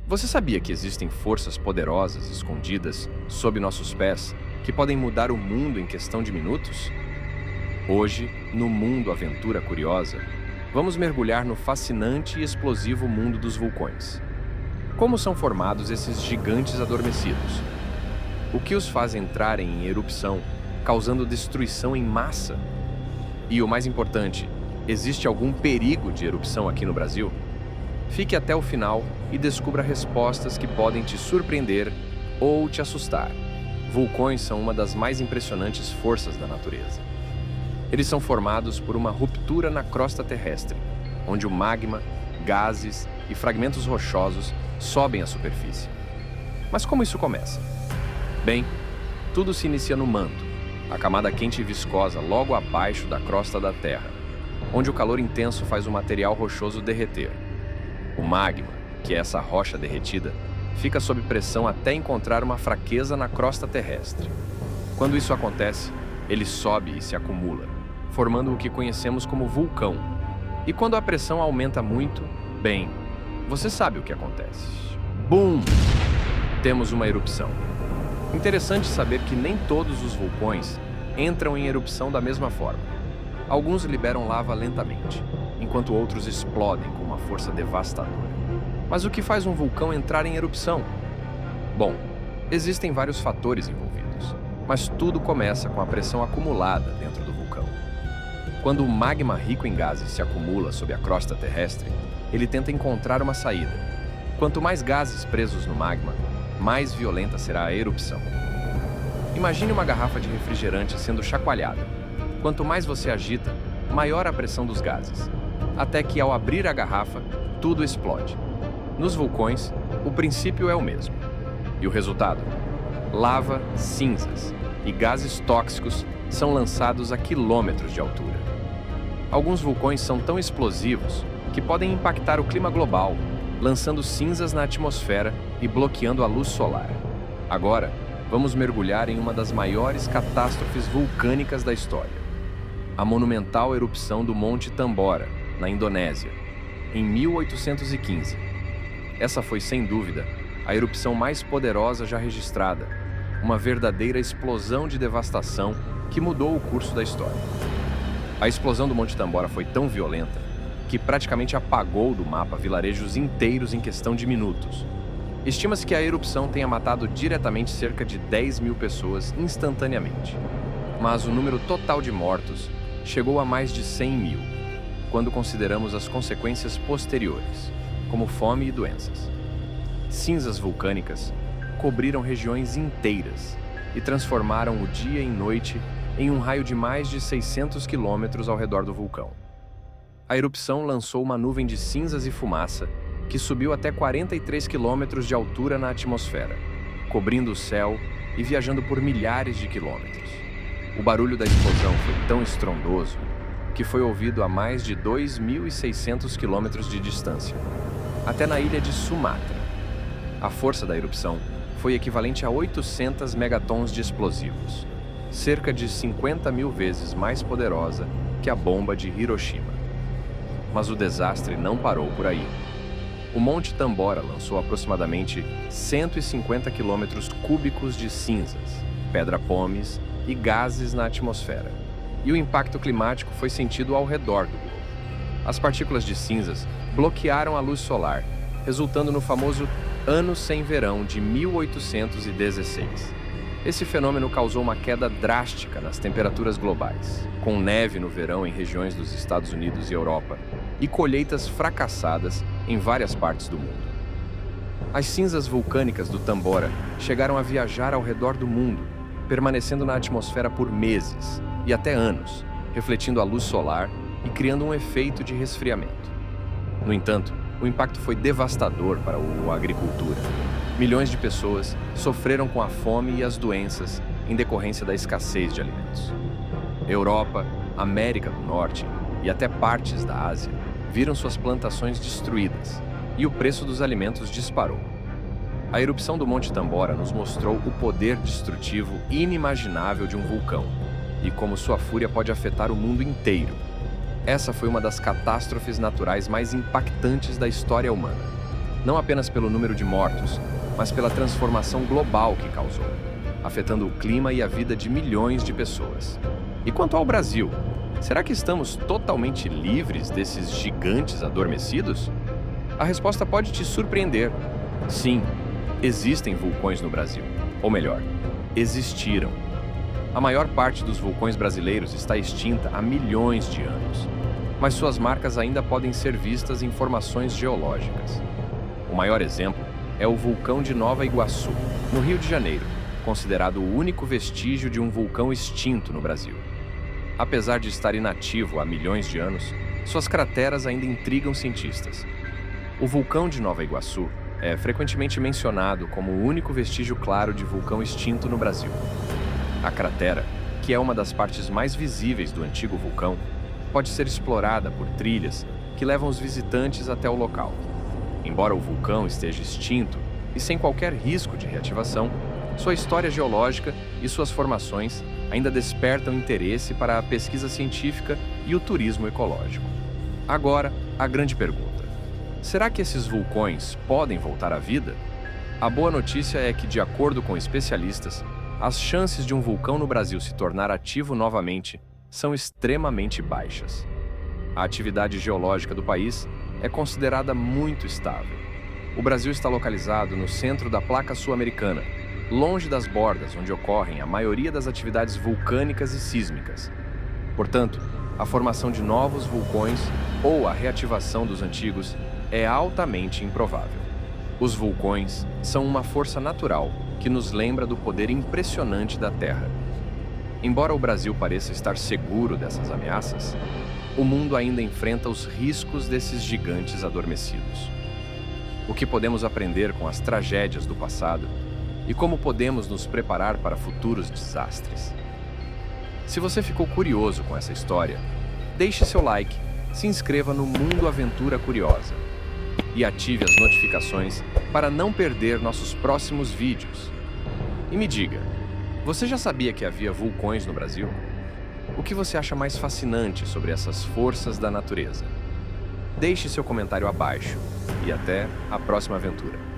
Você sabia que existem forças poderosas escondidas sob nossos pés que podem mudar o mundo em questão de minutos? Hoje, no Mundo Aventura Curiosa, vamos mergulhar no fascinante e explosivo mundo dos vulcões. Como são formados esses gigantes adormecidos? O que os faz entrarem em erupção, causando destruição em massa? E o mais importante, existe algum perigo de erupção aqui no Brasil? Fique até o final e descubra respostas que podem te surpreender ou te assustar. Vulcões são uma das mais impressionantes forças da natureza. Eles são formados por uma ruptura na crosta terrestre, onde o magma, gases e fragmentos rochosos sobem à superfície. Mas como isso começa? Bem, tudo se inicia no manto, a camada quente e viscosa logo abaixo da crosta da Terra, onde o calor intenso faz o material rochoso derreter. O magma, que é essa rocha derretida, fica sob pressão até encontrar uma fraqueza na crosta terrestre. Quando isso acontece, ele sobe e se acumula, formando o que conhecemos como vulcão. E quando a pressão aumenta muito, bem, você sabe o que acontece. Bum! Temos uma erupção. Interessante saber que nem todos os vulcões entram em erupção da mesma forma. Alguns liberam lava lentamente, enquanto outros explodem com uma força devastadora. Mas o que faz um vulcão entrar em erupção? Bom, existem vários fatores envolvidos, mas tudo começa com a pressão acumulada dentro do vulcão. Quando o magma rico em gases se acumula sob a crosta terrestre, ele tenta encontrar uma saída. Quanto mais gases presos no magma, mais violenta será a erupção. Imagine uma garrafa de refrigerante sendo chacoalhada. Quanto mais você agita, maior a pressão dos gases, até que ao abrir a garrafa, tudo explode. Nos vulcões, o princípio é o mesmo. E o resultado? Lava, cinzas e gases tóxicos são lançados a quilômetros de altura. Alguns vulcões são tão explosivos que podem impactar o clima global, lançando cinzas na atmosfera e bloqueando a luz solar. Agora, vamos mergulhar em uma das maiores catástrofes vulcânicas da história. A monumental erupção do Monte Tambora, na Indonésia, em 1815. Essa foi, sem dúvida, a erupção mais poderosa já registrada, uma verdadeira explosão de devastação que mudou o curso da história. A explosão do Monte Tambora foi tão violenta que praticamente apagou do mapa vilarejos inteiros em questão de minutos. Estima-se que a erupção tenha matado diretamente cerca de 10 mil pessoas instantaneamente. Mas o número total de mortos chegou a mais de 100 mil, quando consideramos as consequências posteriores, como fome e doenças. Cinzas vulcânicas cobriram regiões inteiras e transformaram o dia em noite em um raio de mais de 600 quilômetros ao redor do vulcão. A erupção lançou uma nuvem de cinzas e fumaça que subiu até 43 quilômetros de altura na atmosfera, cobrindo o céu e viajando por milhares de quilômetros. O barulho da explosão foi tão estrondoso que foi ouvido a mais de 2.600 quilômetros de distância, até na ilha de Sumatra. A força da erupção foi equivalente a 800 megatons de explosivos, cerca de 50 mil vezes mais poderosa que a bomba de Hiroshima. Mas o desastre não parou por aí. O Monte Tambora lançou aproximadamente 150 quilômetros cúbicos de cinzas, pedra-pomes e gases na atmosfera, e o impacto climático foi sentido ao redor do globo. As partículas de cinzas bloquearam a luz solar, resultando no famoso Ano Sem Verão de 1816. Esse fenômeno causou uma queda drástica nas temperaturas globais, com neve no verão em regiões dos Estados Unidos e Europa, e colheitas fracassadas em várias partes do mundo. As cinzas vulcânicas do Tambora chegaram a viajar ao redor do mundo, permanecendo na atmosfera por meses e até anos, refletindo a luz solar e criando um efeito de resfriamento. No entanto, o impacto foi devastador para a agricultura. Milhões de pessoas sofreram com a fome e as doenças em decorrência da escassez de alimentos. Europa, América do Norte e até partes da Ásia viram suas plantações destruídas e o preço dos alimentos disparou. A erupção do Monte Tambora nos mostrou o poder destrutivo inimaginável de um vulcão e como sua fúria pode afetar o mundo inteiro. Essa foi uma das catástrofes naturais mais impactantes da história humana. não apenas pelo número de mortos, mas pela transformação global que causou, afetando o clima e a vida de milhões de pessoas. E quanto ao Brasil, será que estamos totalmente livres desses gigantes adormecidos? A resposta pode te surpreender. Sim, existem vulcões no Brasil. Ou melhor, existiram. A maior parte dos vulcões brasileiros está extinta há milhões de anos, mas suas marcas ainda podem ser vistas em formações geológicas. O maior exemplo é o vulcão de Nova Iguaçu, no Rio de Janeiro, considerado o único vestígio de um vulcão extinto no Brasil. Apesar de estar inativo há milhões de anos, suas crateras ainda intrigam cientistas. O vulcão de Nova Iguaçu é frequentemente mencionado como o único vestígio claro de vulcão extinto no Brasil. A cratera, que é uma das partes mais visíveis do antigo vulcão, pode ser explorada por trilhas que levam os visitantes até o local. Embora o vulcão esteja extinto e sem qualquer risco de reativação, sua história geológica e suas formações ainda despertam interesse para a pesquisa científica e o turismo ecológico. Agora, a grande pergunta: será que esses vulcões podem voltar à vida? A boa notícia é que, de acordo com especialistas, as chances de um vulcão no Brasil se tornar ativo novamente são extremamente baixas. A atividade geológica do país é considerada muito estável. O Brasil está localizado no centro da placa sul-americana, longe das bordas onde ocorrem a maioria das atividades vulcânicas e sísmicas. Portanto, a formação de novos vulcões ou a reativação dos antigos é altamente improvável. Os vulcões são uma força natural que nos lembra do poder impressionante da Terra. Embora o Brasil pareça estar seguro dessas ameaças, o mundo ainda enfrenta os riscos desses gigantes adormecidos. O que podemos aprender com as tragédias do passado e como podemos nos preparar para futuros desastres? Se você ficou curioso com essa história, deixe seu like, se inscreva no Mundo Aventura Curiosa e ative as notificações para não perder nossos próximos vídeos. E me diga, você já sabia que havia vulcões no Brasil? O que você acha mais fascinante sobre essas forças da natureza? Deixe seu comentário abaixo e até a próxima aventura.